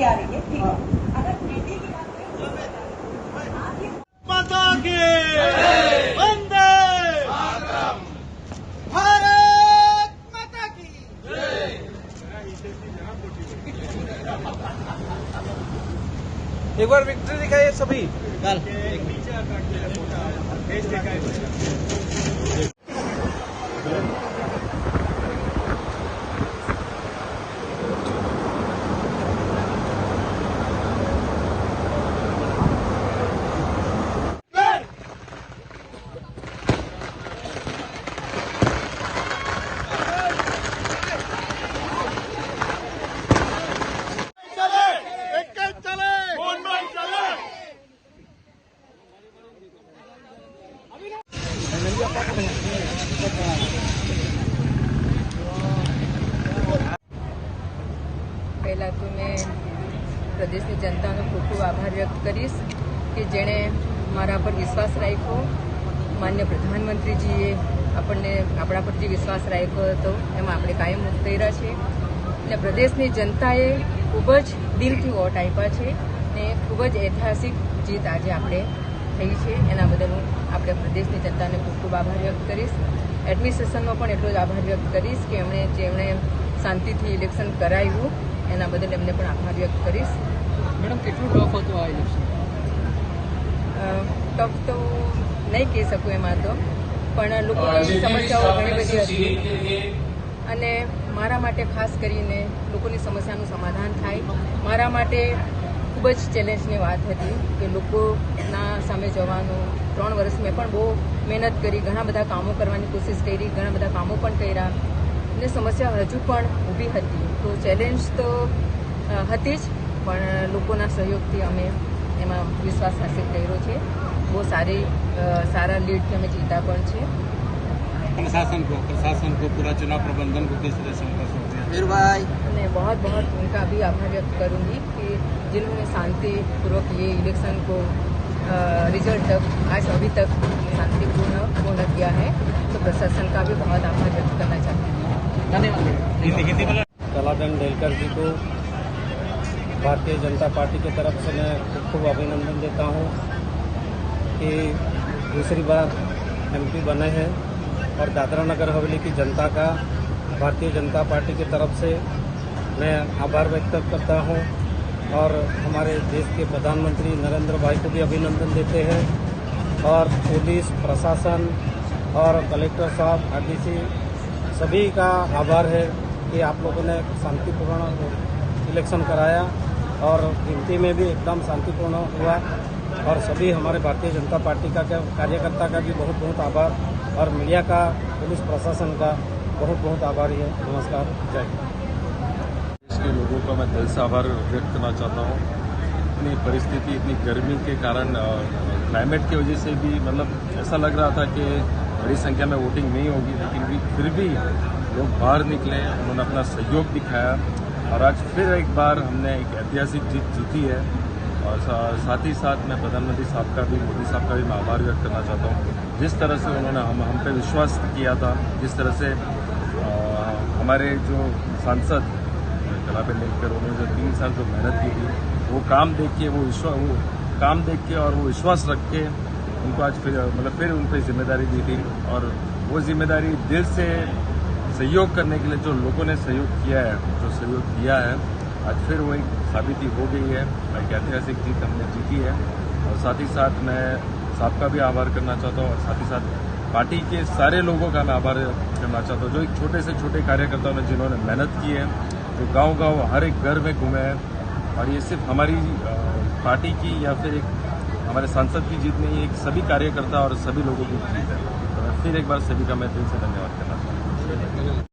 करके आ रही है, ठीक है। अगर प्रीति की बात करें माता की वंदे मातरम, भारत माता की जय। एक बार विक्ट्री दिखाइए सभी। પહેલા તો મેં પ્રદેશની જનતાનો ખૂબ ખૂબ આભાર વ્યક્ત કરીશ કે જેણે મારા પર વિશ્વાસ રાખ્યો. માન્ય પ્રધાનમંત્રીજીએ આપણા પર જે વિશ્વાસ રાખ્યો હતો એમાં આપણે કાયમ ઉતર્યા છે અને પ્રદેશની જનતાએ ખૂબ જ દિલથી વોટ આપ્યા છે ને ખૂબ જ ઐતિહાસિક જીત આજે આપણે થઈ છે. એના બદલ હું આપણે પ્રદેશની જનતાને ખૂબ ખૂબ આભાર વ્યક્ત કરીશ. એડમિનિસ્ટ્રેશનનો પણ એટલો જ આભાર વ્યક્ત કરીશ કે જેમણે શાંતિથી ઇલેક્શન કરાવ્યું એના બદલ એમને પણ આભાર વ્યક્ત કરીશ. મેડમ, કેટલું ટફ હતું આ ઇલેક્શન? ટફ તો નહીં કહી શકું એમાં તો, પણ લોકોની સમસ્યાઓ ઘણી બધી હતી અને મારા માટે ખાસ કરીને લોકોની સમસ્યાનું સમાધાન થાય મારા માટે ખૂબ જ ચેલેન્જની વાત હતી કે લોકોના સામે જવાનું. 3 વર્ષ મેં પણ બહુ મહેનત કરી, ઘણા બધા કામો કરવાની કોશિશ કરી, ઘણા બધા કામો પણ કર્યા અને સમસ્યા હજુ પણ ઊભી હતી. તો ચેલેન્જ તો હતી જ, પણ લોકોના સહયોગથી અમે એમાં વિશ્વાસ હાસિલ કર્યો છે. બહુ સારા લીડથી અમે જીતા પણ છે. प्रशासन को पूरा चुनाव प्रबंधन को किस तरह से मैं बहुत उनका भी आभार व्यक्त करूंगी कि जिन्होंने शांतिपूर्वक ये इलेक्शन को रिजल्ट तक आज अभी तक शांतिपूर्ण किया है. तो प्रशासन का भी बहुत आभार व्यक्त करना चाहती हूँ. धन्यवाद. कलाधन डेलकर जी को भारतीय जनता पार्टी की तरफ से मैं खूब अभिनंदन देता हूँ कि दूसरी बार MP बने हैं और दादरा नगर हवेली की जनता का भारतीय जनता पार्टी की तरफ से मैं आभार व्यक्त करता हूँ और हमारे देश के प्रधानमंत्री नरेंद्र भाई को भी अभिनंदन देते हैं और पुलिस प्रशासन और कलेक्टर साहब RDC सभी का आभार है कि आप लोगों ने शांतिपूर्ण इलेक्शन कराया और गिनती में भी एकदम शांतिपूर्ण हुआ. और सभी हमारे भारतीय जनता पार्टी का कार्यकर्ता का भी बहुत आभार और मीडिया का, पुलिस प्रशासन का बहुत आभारी है. नमस्कार, जय हिंद. देश के लोगों का मैं दिल से आभार व्यक्त करना चाहता हूँ. इतनी परिस्थिति, इतनी गर्मी के कारण, क्लाइमेट की वजह से भी मतलब ऐसा लग रहा था कि बड़ी संख्या में वोटिंग नहीं होगी, लेकिन फिर भी लोग बाहर निकले, उन्होंने अपना सहयोग दिखाया और आज फिर एक बार हमने एक ऐतिहासिक जीत जीती है. और साथ ही साथ मैं प्रधानमंत्री साहब का भी, मोदी साहब का भी मैं आभार व्यक्त करना चाहता हूँ. जिस तरह से उन्होंने हम पे विश्वास किया था, जिस तरह से हमारे जो सांसद कलाबेन डेलकर, उन्होंने जो 3 साल जो मेहनत की थी, वो काम देख के और वो विश्वास रख के उनको आज फिर उन पर जिम्मेदारी दी थी. और वो जिम्मेदारी दिल से सहयोग करने के लिए जो लोगों ने सहयोग किया है, जो सहयोग दिया है, आज फिर वो एक साबिती हो गई है. एक ऐतिहासिक जीत हमने जीती है. और साथ ही साथ मैं साहब का भी आभार करना चाहता हूँ और साथ ही साथ पार्टी के सारे लोगों का मैं आभार करना चाहता हूँ, जो एक छोटे से छोटे कार्यकर्ताओं ने जिन्होंने मेहनत की है, जो गांव हर एक घर में घूमे हैं. और ये सिर्फ हमारी पार्टी की या फिर एक हमारे सांसद की जीत नहीं, एक सभी कार्यकर्ता और सभी लोगों की जीत है. तो फिर एक बार सभी का मैं दिल से धन्यवाद करना चाहता हूँ.